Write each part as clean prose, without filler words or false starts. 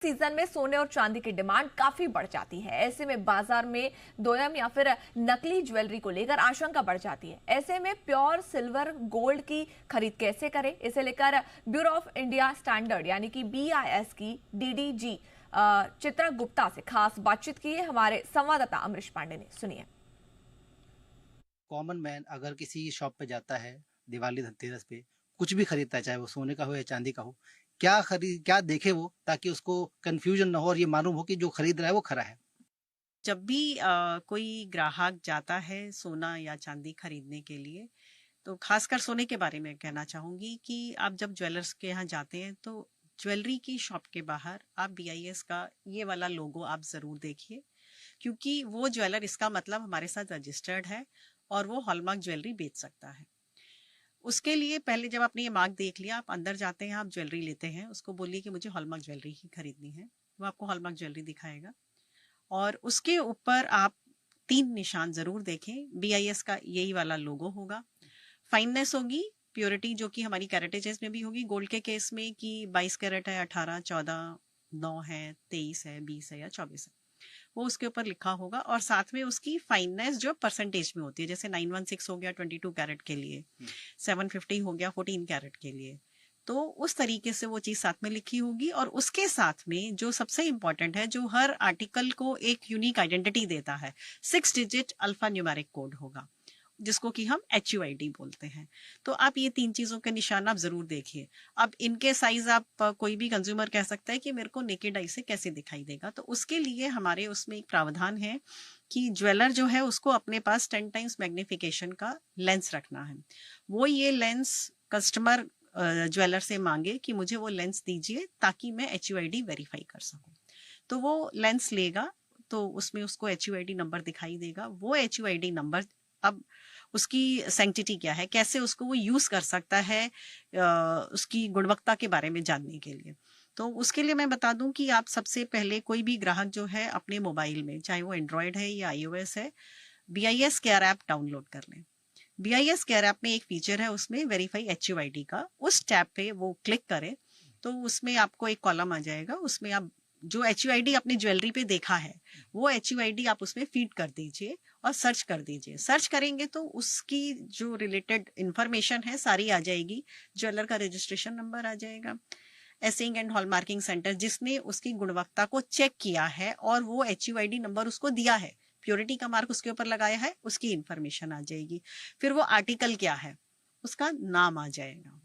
Season में सोने और चांदी की डिमांड काफी बढ़ जाती है। ऐसे में बाजार में दोयम या फिर नकली ज्वेलरी को लेकर आशंका बढ़ जाती है। ऐसे में प्योर सिल्वर गोल्ड की खरीद कैसे करें, इसे लेकर ब्यूरो ऑफ इंडिया स्टैंडर्ड यानी कि BIS की DDG चित्रा गुप्ता से खास बातचीत की है हमारे संवाददाता अमरीश पांडे ने। सुनिए। कॉमन मैन अगर किसी शॉप पे जाता है दिवाली धनतेरस पे, कुछ भी खरीदता है, चाहे वो सोने का हो या चांदी का हो, क्या देखे वो, ताकि उसको कंफ्यूजन ना हो और ये मालूम हो कि जो खरीद रहा है वो खरा है। जब भी कोई ग्राहक जाता है सोना या चांदी खरीदने के लिए, तो खासकर सोने के बारे में कहना चाहूंगी कि आप जब ज्वेलर्स के यहाँ जाते हैं तो ज्वेलरी की शॉप के बाहर आप BIS का ये वाला लोगो आप जरूर देखिए, क्योंकि वो ज्वेलर, इसका मतलब हमारे साथ रजिस्टर्ड है और वो हॉलमार्क ज्वेलरी बेच सकता है। उसके लिए पहले जब आपने ये मार्क देख लिया, आप अंदर जाते हैं, आप ज्वेलरी लेते हैं, उसको बोलिए कि मुझे हॉलमार्क ज्वेलरी ही खरीदनी है, वो आपको हॉलमार्क ज्वेलरी दिखाएगा। और उसके ऊपर आप 3 निशान जरूर देखें। BIS का यही वाला लोगो होगा, फाइननेस होगी, प्योरिटी जो कि हमारी कैरेटेजेस में भी होगी गोल्ड के केस में कि 22 कैरेट है, 18, 14, 9 है, 23 है, 20 है या 24 है, वो उसके ऊपर लिखा होगा। और साथ में उसकी फाइननेस जो परसेंटेज में होती है, जैसे 916 हो गया 22 कैरेट के लिए, 750 हो गया 14 कैरेट के लिए, तो उस तरीके से वो चीज साथ में लिखी होगी। और उसके साथ में जो सबसे इंपॉर्टेंट है, जो हर आर्टिकल को एक यूनिक आइडेंटिटी देता है, 6 डिजिट अल्फा न्यूमेरिक कोड होगा, जिसको कि हम HUID बोलते हैं। तो आप ये 3 चीजों के निशान आप जरूर देखिए। अब इनके साइज आप कोई भी कंज्यूमर कह सकता है कि मेरे को नेकेड आई से कैसे दिखाई देगा, तो उसके लिए हमारे उसमें एक प्रावधान है कि ज्वेलर जो है उसको अपने पास 10 टाइम्स मैग्निफिकेशन का लेंस रखना है। वो ये लेंस कस्टमर ज्वेलर से मांगे कि मुझे वो लेंस दीजिए ताकि मैं HUID वेरीफाई कर सकूं। तो वो लेंस लेगा, तो उसमें उसको HUID नंबर दिखाई देगा। वो HUID नंबर, अब उसकी सैंक्टिटी क्या है, कैसे उसको वो यूज कर सकता है उसकी गुणवत्ता के बारे में जानने के लिए। तो उसके लिए मैं बता दूं कि आप सबसे पहले कोई भी ग्राहक जो है अपने मोबाइल में, चाहे वो एंड्रॉयड है या iOS है, BIS केयर ऐप डाउनलोड कर लें। BIS केयर ऐप में एक फीचर है, उसमें वेरीफाई HUID का, उस टैब पे वो क्लिक करें तो उसमें आपको एक कॉलम आ जाएगा, उसमें आप जो HUID अपनी ज्वेलरी पे देखा है वो HUID आप उसमें फीड कर दीजिए और सर्च कर दीजिए। सर्च करेंगे तो उसकी जो रिलेटेड इंफॉर्मेशन है सारी आ जाएगी। ज्वेलर का रजिस्ट्रेशन नंबर आ जाएगा, एसिंग एंड हॉलमार्किंग सेंटर जिसने उसकी गुणवत्ता को चेक किया है और वो HUID नंबर उसको दिया है, प्योरिटी का मार्क उसके ऊपर लगाया है, उसकी इंफॉर्मेशन आ जाएगी। फिर वो आर्टिकल क्या है उसका नाम आ जाएगा।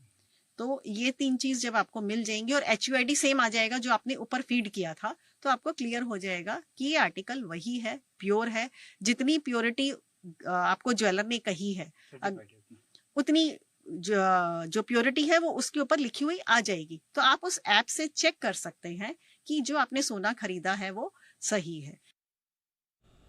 तो ये 3 चीज जब आपको मिल जाएंगी और HUID सेम आ जाएगा जो आपने ऊपर फीड किया था, तो आपको क्लियर हो जाएगा कि ये आर्टिकल वही है, प्योर है। जितनी प्योरिटी आपको ज्वेलर ने कही है उतनी जो प्योरिटी है वो उसके ऊपर लिखी हुई आ जाएगी। तो आप उस ऐप से चेक कर सकते हैं कि जो आपने सोना खरीदा है वो सही है।